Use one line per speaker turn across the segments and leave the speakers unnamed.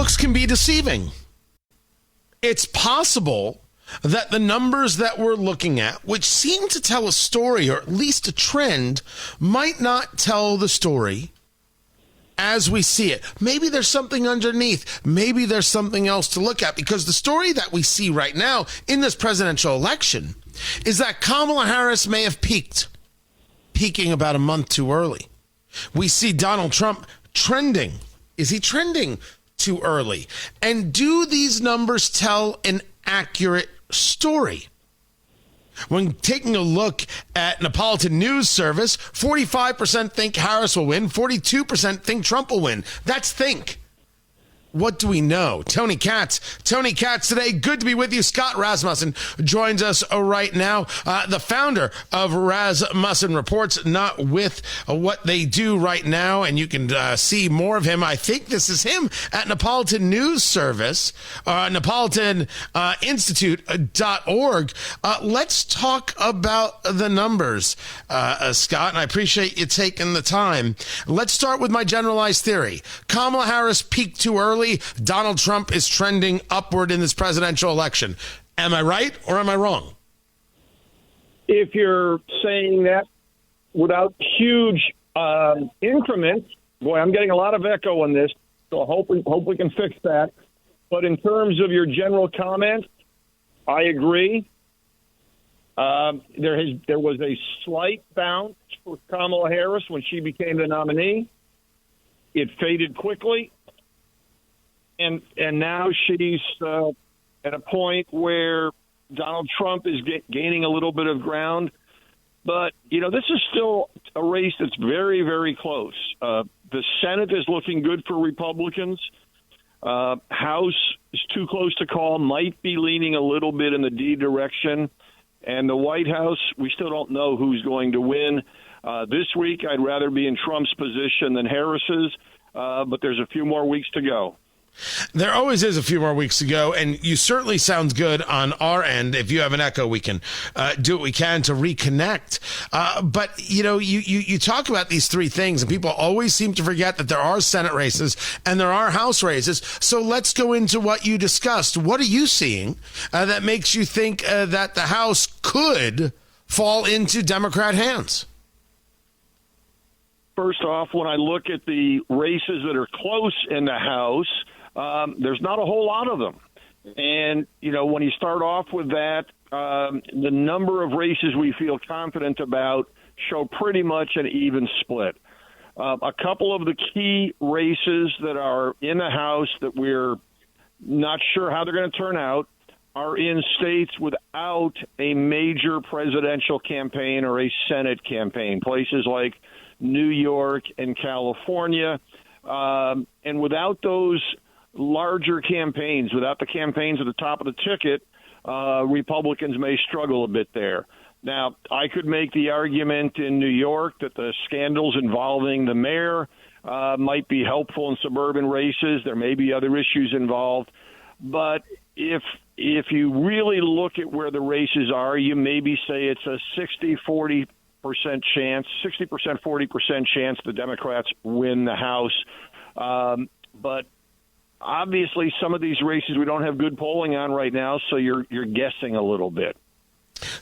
looks can be deceiving. It's possible that the numbers that we're looking at, which seem to tell a story or at least a trend, might not tell the story as we see it. Maybe there's something underneath. Maybe there's something else to look at, because the story that we see right now in this presidential election is that Kamala Harris may have peaking about a month too early. We see Donald Trump trending. Is he trending too early? And do these numbers tell an accurate story? When taking a look at Neapolitan News Service, 45% think Harris will win, 42% think Trump will win. That's think. What do we know? Tony Katz Today. Good to be with you. Scott Rasmussen joins us right now. The founder of Rasmussen Reports, not with what they do right now, and you can see more of him. I think this is him at Neapolitan News Service, NeapolitanInstitute.org. Let's talk about the numbers, Scott, and I appreciate you taking the time. Let's start with my generalized theory. Kamala Harris peaked too early. Donald Trump is trending upward in this presidential election. Am I right or am I wrong?
If you're saying that without huge increments, boy, I'm getting a lot of echo on this, so I hope we can fix that. But in terms of your general comment, I agree. There was a slight bounce for Kamala Harris when she became the nominee. It faded quickly. And now she's at a point where Donald Trump is gaining a little bit of ground. But, this is still a race that's very, very close. The Senate is looking good for Republicans. House is too close to call, might be leaning a little bit in the D direction. And the White House, we still don't know who's going to win. This week, I'd rather be in Trump's position than Harris's, but there's a few more weeks to go.
There always is a few more weeks to go, and you certainly sound good on our end. If you have an echo, we can do what we can to reconnect. But, you talk about these three things, and people always seem to forget that there are Senate races and there are House races. So let's go into what you discussed. What are you seeing that makes you think that the House could fall into Democrat hands?
First off, when I look at the races that are close in the House, there's not a whole lot of them. And, when you start off with that, the number of races we feel confident about show pretty much an even split. A couple of the key races that are in the House that we're not sure how they're going to turn out are in states without a major presidential campaign or a Senate campaign, places like New York and California. And without those larger campaigns, without the campaigns at the top of the ticket, Republicans may struggle a bit there. Now, I could make the argument in New York that the scandals involving the mayor might be helpful in suburban races. There may be other issues involved. But if you really look at where the races are, you maybe say it's a 60-40% chance, 60%, 40% chance the Democrats win the House. But obviously, some of these races we don't have good polling on right now, so you're guessing a little bit.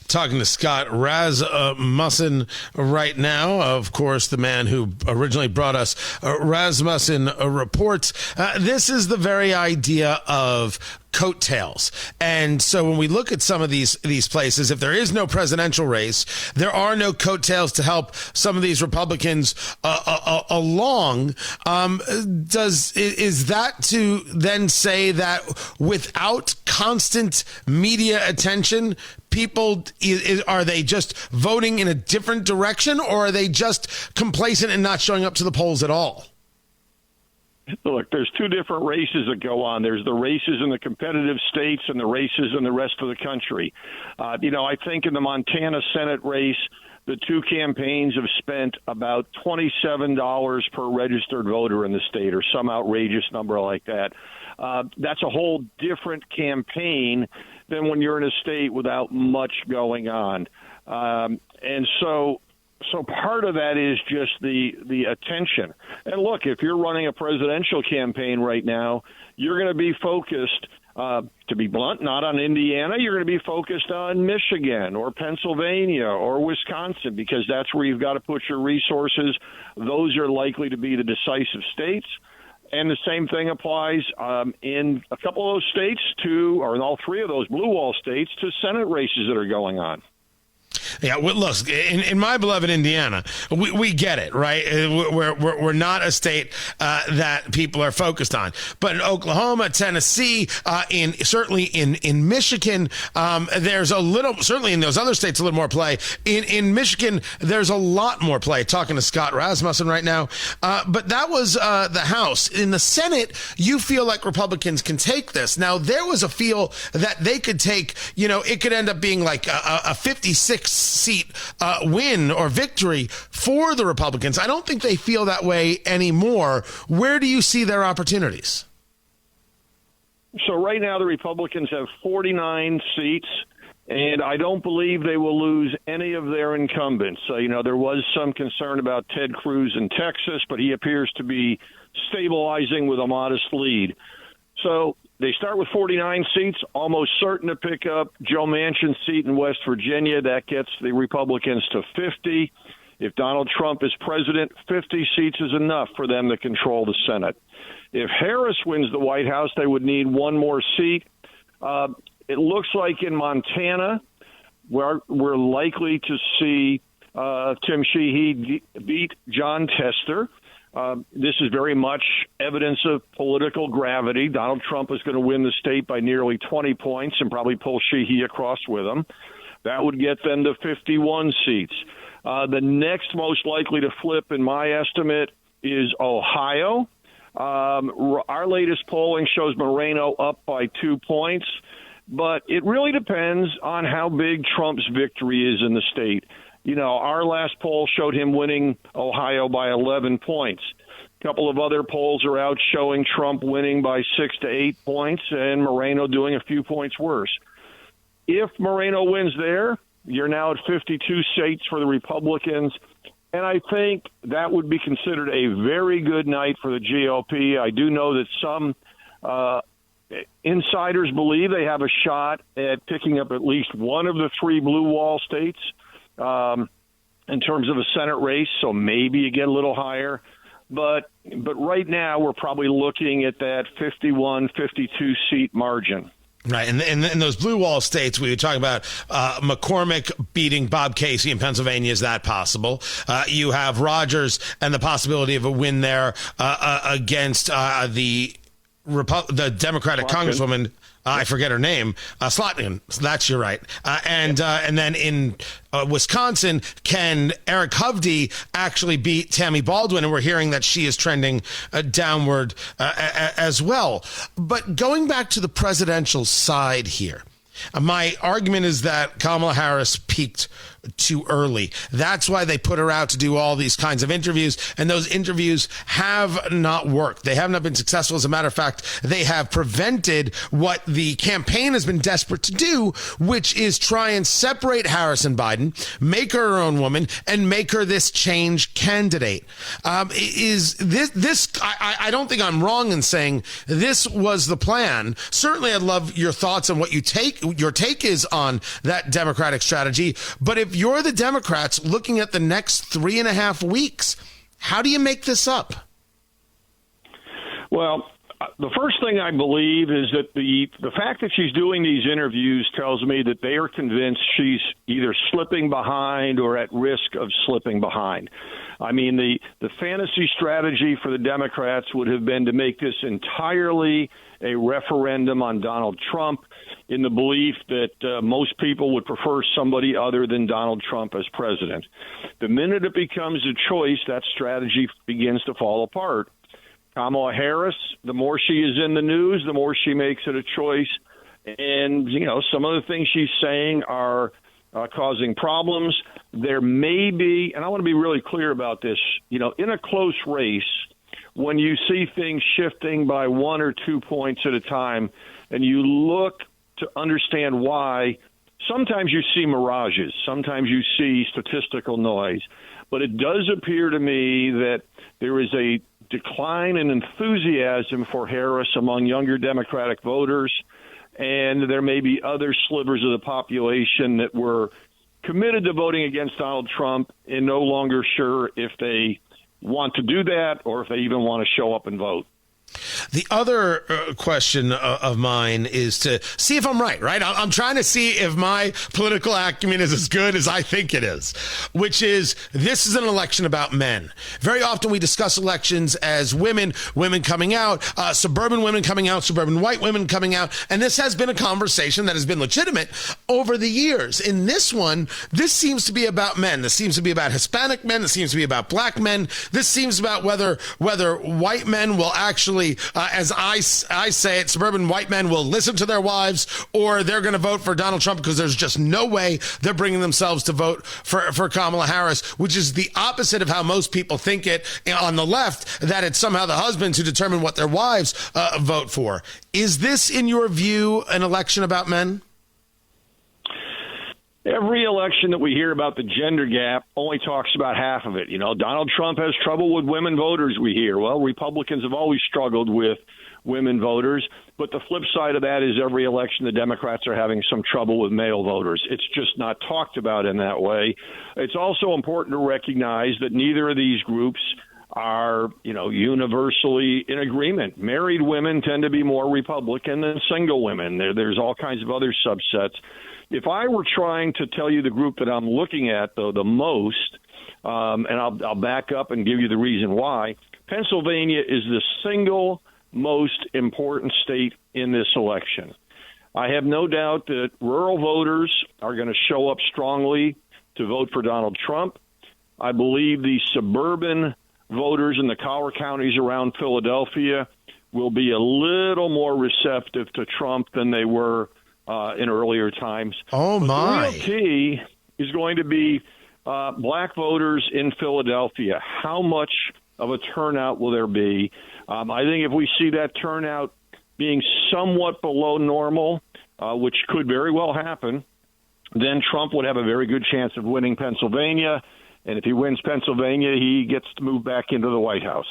Talking to Scott Rasmussen right now, of course, the man who originally brought us Rasmussen Reports. This is the very idea of coattails. And so when we look at some of these places, if there is no presidential race, there are no coattails to help some of these Republicans along. Is that to then say that without constant media attention, people, are they just voting in a different direction, or are they just complacent and not showing up to the polls at all?
Look, there's two different races that go on. There's the races in the competitive states and the races in the rest of the country. I think in the Montana Senate race, the two campaigns have spent about $27 per registered voter in the state, or some outrageous number like that. That's a whole different campaign than when you're in a state without much going on. And so So part of that is just the attention. And look, if you're running a presidential campaign right now, you're going to be focused, to be blunt, not on Indiana. You're going to be focused on Michigan or Pennsylvania or Wisconsin, because that's where you've got to put your resources. Those are likely to be the decisive states. And the same thing applies in a couple of those states or in all three of those blue wall states, to Senate races that are going on.
Yeah, well, look, in my beloved Indiana, we get it, right? We're not a state that people are focused on. But in Oklahoma, Tennessee, certainly in Michigan, there's a little, certainly in those other states, a little more play. In Michigan, there's a lot more play. Talking to Scott Rasmussen right now. But that was the House. In the Senate, you feel like Republicans can take this. Now, there was a feel that they could take, it could end up being like a 56 seat win or victory for the Republicans. I don't think they feel that way anymore. Where do you see their opportunities?
So right now the Republicans have 49 seats, and I don't believe they will lose any of their incumbents. There was some concern about Ted Cruz in Texas, but he appears to be stabilizing with a modest lead. So they start with 49 seats, almost certain to pick up Joe Manchin's seat in West Virginia. That gets the Republicans to 50. If Donald Trump is president, 50 seats is enough for them to control the Senate. If Harris wins the White House, they would need one more seat. It looks like in Montana, we're likely to see Tim Sheehy beat John Tester. This is very much evidence of political gravity. Donald Trump is going to win the state by nearly 20 points and probably pull Sheehy across with him. That would get them to 51 seats. The next most likely to flip, in my estimate, is Ohio. Our latest polling shows Moreno up by 2 points, but it really depends on how big Trump's victory is in the state. Our last poll showed him winning Ohio by 11 points. A couple of other polls are out showing Trump winning by 6 to 8 points and Moreno doing a few points worse. If Moreno wins there, you're now at 52 seats for the Republicans, and I think that would be considered a very good night for the GOP. I do know that some insiders believe they have a shot at picking up at least one of the three blue wall states in terms of a Senate race, so maybe you get a little higher. But right now we're probably looking at that 51, 52 seat margin.
Right, and in those blue wall states, we were talking about McCormick beating Bob Casey in Pennsylvania. Is that possible? You have Rogers and the possibility of a win there against the Democratic Congresswoman. I forget her name, Slotnick. That's you're right. And then in Wisconsin, can Eric Hovde actually beat Tammy Baldwin? And we're hearing that she is trending downward as well. But going back to the presidential side here, my argument is that Kamala Harris peaked too early. That's why they put her out to do all these kinds of interviews, and those interviews have not worked. They have not been successful. As a matter of fact, they have prevented what the campaign has been desperate to do, which is try and separate Harris and Biden, make her own woman, and make her this change candidate. Is this? I don't think I'm wrong in saying this was the plan. Certainly, I'd love your thoughts on what your take is on that Democratic strategy. But if you're the Democrats looking at the next 3.5 weeks, how do you make this up?
Well, the first thing I believe is that the fact that she's doing these interviews tells me that they are convinced she's either slipping behind or at risk of slipping behind. I mean, the fantasy strategy for the Democrats would have been to make this entirely a referendum on Donald Trump, in the belief that most people would prefer somebody other than Donald Trump as president. The minute it becomes a choice, that strategy begins to fall apart. Kamala Harris, the more she is in the news, the more she makes it a choice. And, some of the things she's saying are causing problems. There may be, and I want to be really clear about this, in a close race, when you see things shifting by 1 or 2 points at a time, and you look to understand why, sometimes you see mirages, sometimes you see statistical noise, but it does appear to me that there is a decline in enthusiasm for Harris among younger Democratic voters, and there may be other slivers of the population that were committed to voting against Donald Trump and no longer sure if they want to do that or if they even want to show up and vote.
The other question of mine is to see if I'm right? I'm trying to see if my political acumen is as good as I think it is, which is this is an election about men. Very often we discuss elections as women coming out, suburban women coming out, suburban white women coming out, and this has been a conversation that has been legitimate over the years. In this one, this seems to be about men. This seems to be about Hispanic men. This seems to be about black men. This seems about whether white men will actually, as I say it, suburban white men will listen to their wives, or they're going to vote for Donald Trump because there's just no way they're bringing themselves to vote for Kamala Harris, which is the opposite of how most people think it on the left, that it's somehow the husbands who determine what their wives vote for. Is this, in your view, an election about men?
Every election that we hear about the gender gap only talks about half of it. Donald Trump has trouble with women voters, we hear. Well, Republicans have always struggled with women voters. But the flip side of that is every election the Democrats are having some trouble with male voters. It's just not talked about in that way. It's also important to recognize that neither of these groups are, universally in agreement. Married women tend to be more Republican than single women. There's all kinds of other subsets. If I were trying to tell you the group that I'm looking at, though, the most, and I'll back up and give you the reason why, Pennsylvania is the single most important state in this election. I have no doubt that rural voters are going to show up strongly to vote for Donald Trump. I believe the suburban voters in the collar counties around Philadelphia will be a little more receptive to Trump than they were in earlier times.
Oh, my.
The real key is going to be black voters in Philadelphia. How much of a turnout will there be? I think if we see that turnout being somewhat below normal, which could very well happen, then Trump would have a very good chance of winning Pennsylvania. And if he wins Pennsylvania, he gets to move back into the White House.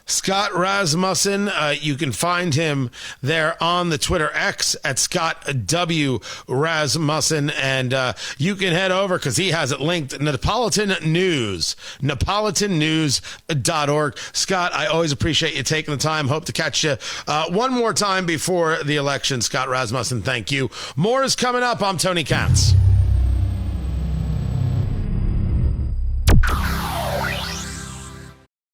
Scott Rasmussen, you can find him there on the Twitter X at Scott W. Rasmussen, and you can head over, because he has it linked, Napolitan News, napolitannews.org. Scott, I always appreciate you taking the time. Hope to catch you one more time before the election. Scott Rasmussen, thank you. More is coming up. I'm Tony Katz.